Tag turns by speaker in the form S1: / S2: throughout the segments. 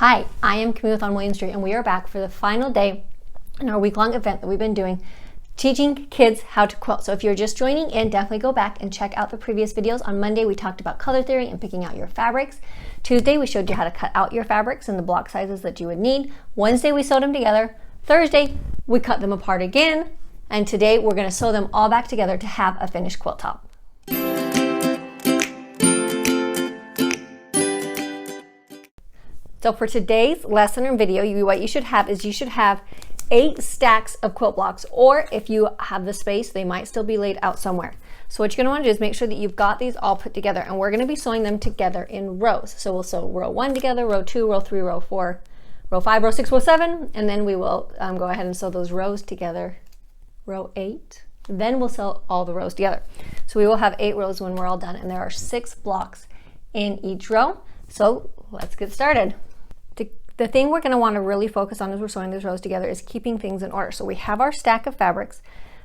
S1: Hi, I am Camille on William Street, and we are back for the final day in our week-long event that we've been doing, teaching kids how to quilt. So if you're just joining in, definitely go back and check out the previous videos. On Monday, we talked about color theory and picking out your fabrics. Tuesday, we showed you how to cut out your fabrics and the block sizes that you would need. Wednesday, we sewed them together. Thursday, we cut them apart again. And today, we're going to sew them all back together to have a finished quilt top. So for today's lesson or video, what you should have is you should have 8 stacks of quilt blocks, or if you have the space, they might still be laid out somewhere. So what you're going to want to do is make sure that you've got these all put together, and we're going to be sewing them together in rows. So we'll sew row 1 together, row 2, row 3, row 4, row 5, row 6, row 7, and then we will go ahead and sew those rows together, row 8. Then we'll sew all the rows together. So we will have 8 rows when we're all done, and there are 6 blocks in each row. So let's get started. The thing we're going to want to really focus on as we're sewing these rows together is keeping things in order. So we have our stack of fabrics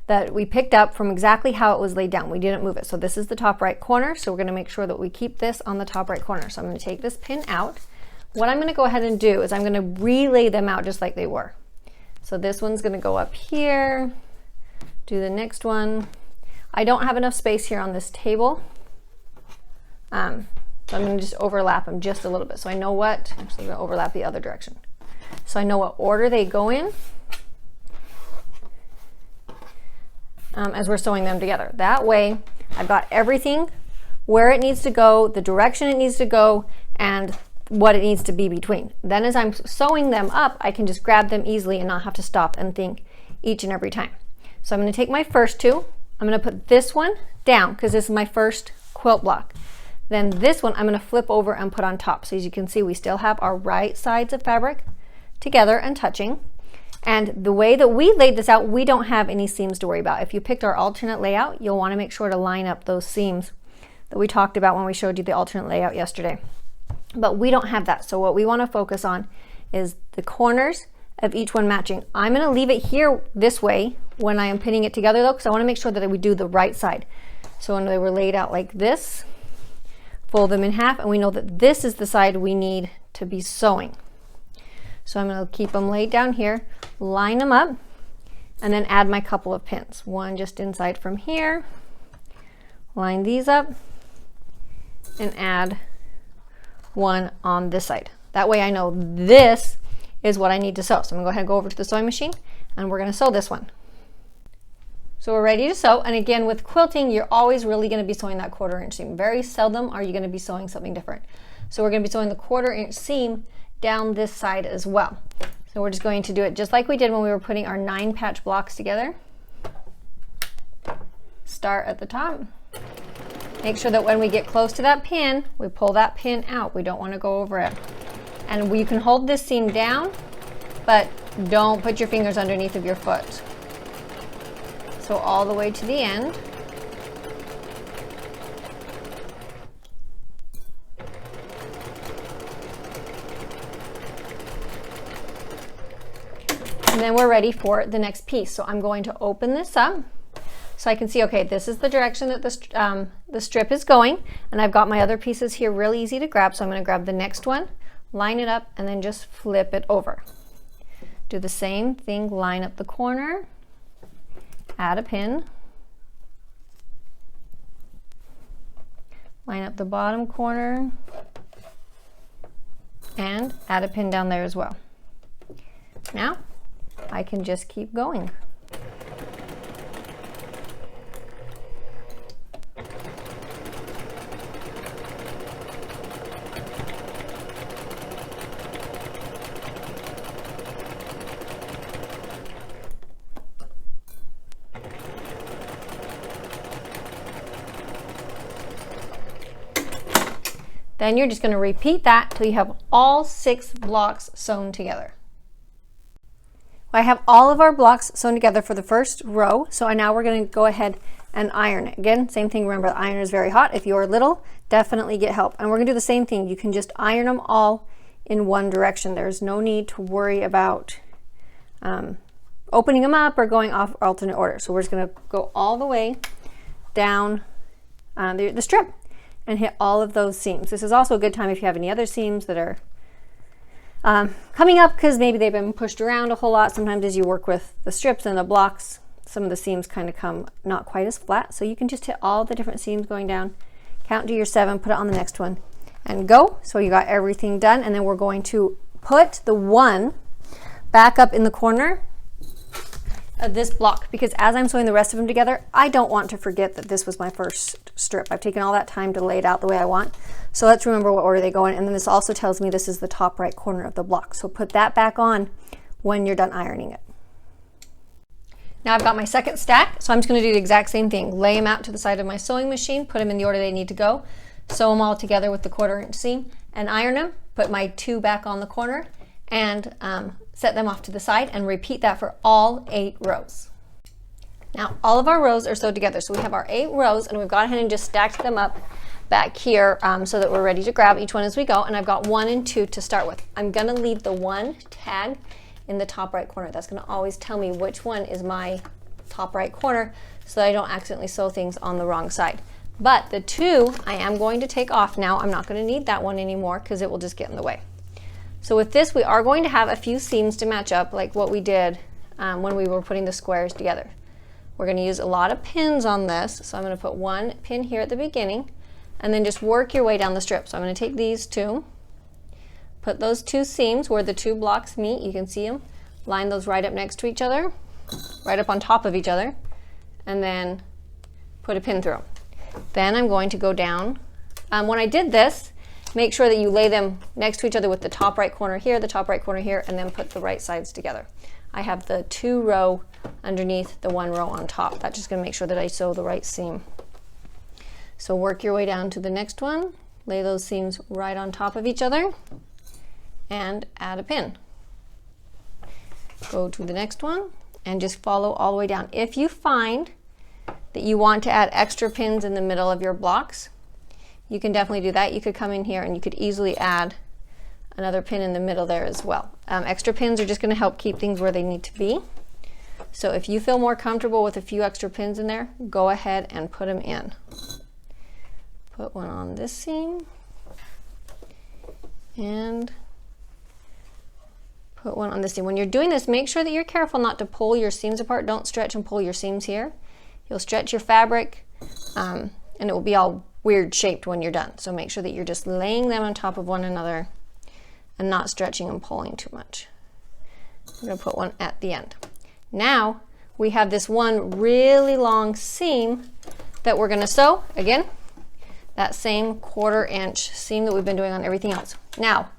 S1: that we picked up from exactly how it was laid down. We didn't move it. So this is the top right corner. So we're going to make sure that we keep this on the top right corner. So I'm going to take this pin out. What I'm going to go ahead and do is I'm going to relay them out just like they were. So this one's going to go up here. Do the next one. I don't have enough space here on this table. So I'm going to just overlap them just a little bit. So I know what, actually I'm going to overlap the other direction. So I know what order they go in as we're sewing them together. That way I've got everything where it needs to go, the direction it needs to go, and what it needs to be between. Then as I'm sewing them up, I can just grab them easily and not have to stop and think each and every time. So I'm going to take my first 2. I'm going to put this one down because this is my first quilt block. Then this one I'm going to flip over and put on top. So as you can see, we still have our right sides of fabric together and touching. And the way that we laid this out, we don't have any seams to worry about. If you picked our alternate layout, you'll want to make sure to line up those seams that we talked about when we showed you the alternate layout yesterday. But we don't have that. So what we want to focus on is the corners of each one matching. I'm going to leave it here this way when I am pinning it together though, because I want to make sure that we do the right side. So when they were laid out like this, fold them in half, and we know that this is the side we need to be sewing. So I'm going to keep them laid down here, line them up, and then add my couple of pins. One just inside from here, line these up, and add one on this side. That way I know this is what I need to sew. So I'm going to go ahead and go over to the sewing machine, and we're going to sew this one. So we're ready to sew, and again with quilting, you're always really going to be sewing that 1/4 inch seam. Very seldom are you going to be sewing something different. So we're going to be sewing the 1/4 inch seam down this side as well. So we're just going to do it just like we did when we were putting our 9 patch blocks together. Start at the top. Make sure that when we get close to that pin, we pull that pin out. We don't want to go over it. And you can hold this seam down, but don't put your fingers underneath of your foot. So all the way to the end. And then we're ready for the next piece. So I'm going to open this up so I can see, okay, this is the direction that the strip is going. And I've got my other pieces here really easy to grab. So I'm going to grab the next one, line it up, and then just flip it over. Do the same thing, line up the corner. Add a pin, line up the bottom corner, and add a pin down there as well. Now I can just keep going. Then you're just going to repeat that till you have all 6 blocks sewn together. I have all of our blocks sewn together for the first row, so now we're going to go ahead and iron it. Again, same thing, remember the iron is very hot. If you're little, definitely get help. And we're going to do the same thing. You can just iron them all in one direction. There's no need to worry about opening them up or going off alternate order. So we're just going to go all the way down the strip and hit all of those seams. This is also a good time if you have any other seams that are coming up because maybe they've been pushed around a whole lot. Sometimes as you work with the strips and the blocks, some of the seams kind of come not quite as flat. So you can just hit all the different seams going down, count to your 7, put it on the next one, and go. So you got everything done, and then we're going to put the one back up in the corner of this block, because as I'm sewing the rest of them together, I don't want to forget that this was my first strip. I've taken all that time to lay it out the way I want. So let's remember what order they go in. And then this also tells me this is the top right corner of the block. So put that back on when you're done ironing it. Now I've got my second stack, so I'm just going to do the exact same thing. Lay them out to the side of my sewing machine, put them in the order they need to go, sew them all together with the 1/4 inch seam, and iron them. Put my 2 back on the corner, and set them off to the side, and repeat that for all 8 rows. Now all of our rows are sewed together, so we have our 8 rows, and we've gone ahead and just stacked them up back here so that we're ready to grab each one as we go. And I've got 1 and 2 to start with. I'm going to leave the 1 tag in the top right corner. That's going to always tell me which one is my top right corner, so that I don't accidentally sew things on the wrong side. But the 2 I am going to take off now. I'm not going to need that one anymore because it will just get in the way. So with this, we are going to have a few seams to match up, like what we did when we were putting the squares together. We're going to use a lot of pins on this, so I'm going to put 1 pin here at the beginning, and then just work your way down the strip. So I'm going to take these 2, put those 2 seams where the 2 blocks meet, you can see them, line those right up next to each other, right up on top of each other, and then put a pin through them. Then I'm going to go down. When I did this, make sure that you lay them next to each other with the top right corner here, the top right corner here, and then put the right sides together. I have the 2 row underneath the 1 row on top. That's just going to make sure that I sew the right seam. So work your way down to the next one, lay those seams right on top of each other, and add a pin. Go to the next one and just follow all the way down. If you find that you want to add extra pins in the middle of your blocks, you can definitely do that. You could come in here and you could easily add another pin in the middle there as well. Extra pins are just going to help keep things where they need to be. So if you feel more comfortable with a few extra pins in there, go ahead and put them in. Put one on this seam and put one on this seam. When you're doing this, make sure that you're careful not to pull your seams apart. Don't stretch and pull your seams here. You'll stretch your fabric and it will be all weird shaped when you're done. So make sure that you're just laying them on top of one another and not stretching and pulling too much. I'm going to put one at the end. Now we have this one really long seam that we're going to sew. Again, that same 1/4 inch seam that we've been doing on everything else. Now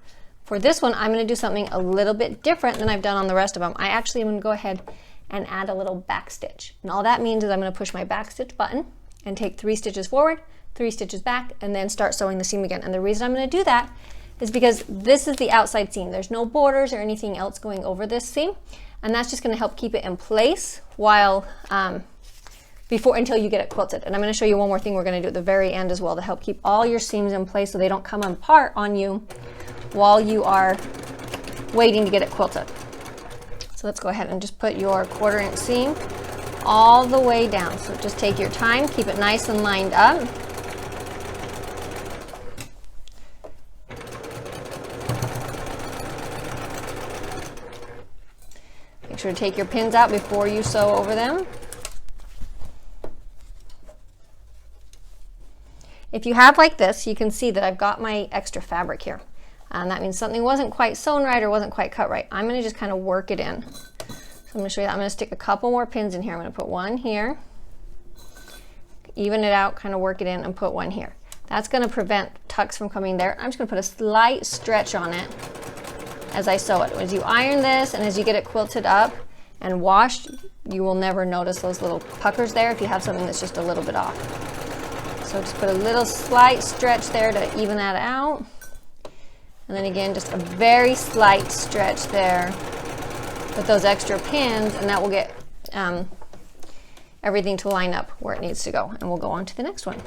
S1: for this one, I'm going to do something a little bit different than I've done on the rest of them. I actually am going to go ahead and add a little back stitch. And all that means is I'm going to push my back stitch button and take 3 stitches forward, 3 stitches back, and then start sewing the seam again. And the reason I'm going to do that is because this is the outside seam. There's no borders or anything else going over this seam, and that's just going to help keep it in place while until you get it quilted. And I'm going to show you one more thing we're going to do at the very end as well to help keep all your seams in place so they don't come apart on you while you are waiting to get it quilted. So let's go ahead and just put your 1/4 inch seam all the way down. So just take your time, keep it nice and lined up. Make sure to take your pins out before you sew over them. If you have like this, you can see that I've got my extra fabric here. And that means something wasn't quite sewn right or wasn't quite cut right. I'm going to just kind of work it in. So I'm going to show you that. I'm going to stick a couple more pins in here. I'm going to put one here, even it out, kind of work it in, and put one here. That's going to prevent tucks from coming there. I'm just going to put a slight stretch on it as I sew it. As you iron this and as you get it quilted up and washed, you will never notice those little puckers there if you have something that's just a little bit off. So just put a little slight stretch there to even that out. And then again, just a very slight stretch there with those extra pins, and that will get everything to line up where it needs to go. And we'll go on to the next one.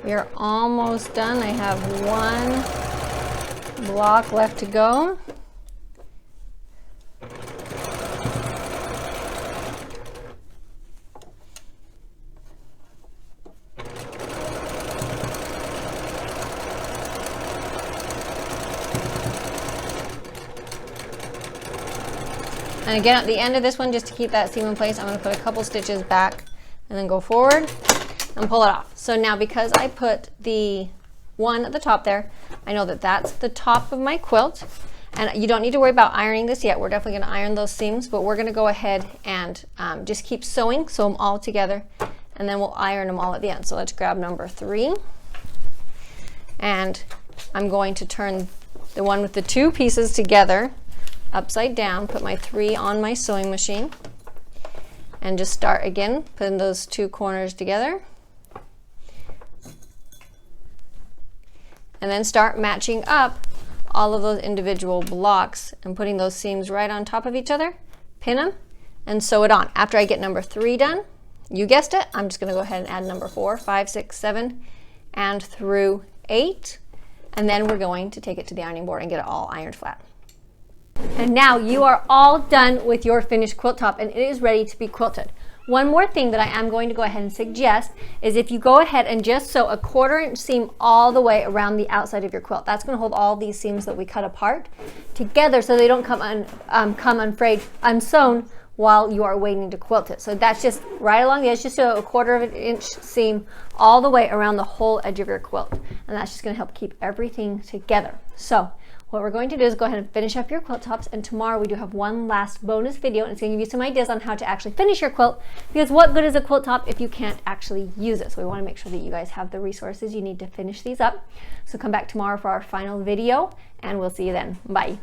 S1: We are almost done. I have one block left to go. And again, at the end of this one, just to keep that seam in place, I'm going to put a couple stitches back and then go forward and pull it off. So now, because I put the one at the top there, I know that that's the top of my quilt. And you don't need to worry about ironing this yet. We're definitely going to iron those seams, but we're going to go ahead and just keep sewing, sew them all together, and then we'll iron them all at the end. So let's grab number 3. And I'm going to turn the one with the 2 pieces together upside down, put my 3 on my sewing machine, and just start again putting those 2 corners together, and then start matching up all of those individual blocks and putting those seams right on top of each other, pin them, and sew it on. After I get number 3 done, you guessed it, I'm just going to go ahead and add number 4, 5, 6, 7, and through 8, and then we're going to take it to the ironing board and get it all ironed flat. And now you are all done with your finished quilt top, and it is ready to be quilted. One more thing that I am going to go ahead and suggest is if you go ahead and just sew a 1/4 inch seam all the way around the outside of your quilt. That's going to hold all these seams that we cut apart together so they don't come unsewn while you are waiting to quilt it. So that's just right along the edge, just a 1/4 inch seam all the way around the whole edge of your quilt. And that's just going to help keep everything together. So what we're going to do is go ahead and finish up your quilt tops, and tomorrow we do have one last bonus video, and it's going to give you some ideas on how to actually finish your quilt, because what good is a quilt top if you can't actually use it? So we want to make sure that you guys have the resources you need to finish these up. So come back tomorrow for our final video, and we'll see you then. Bye.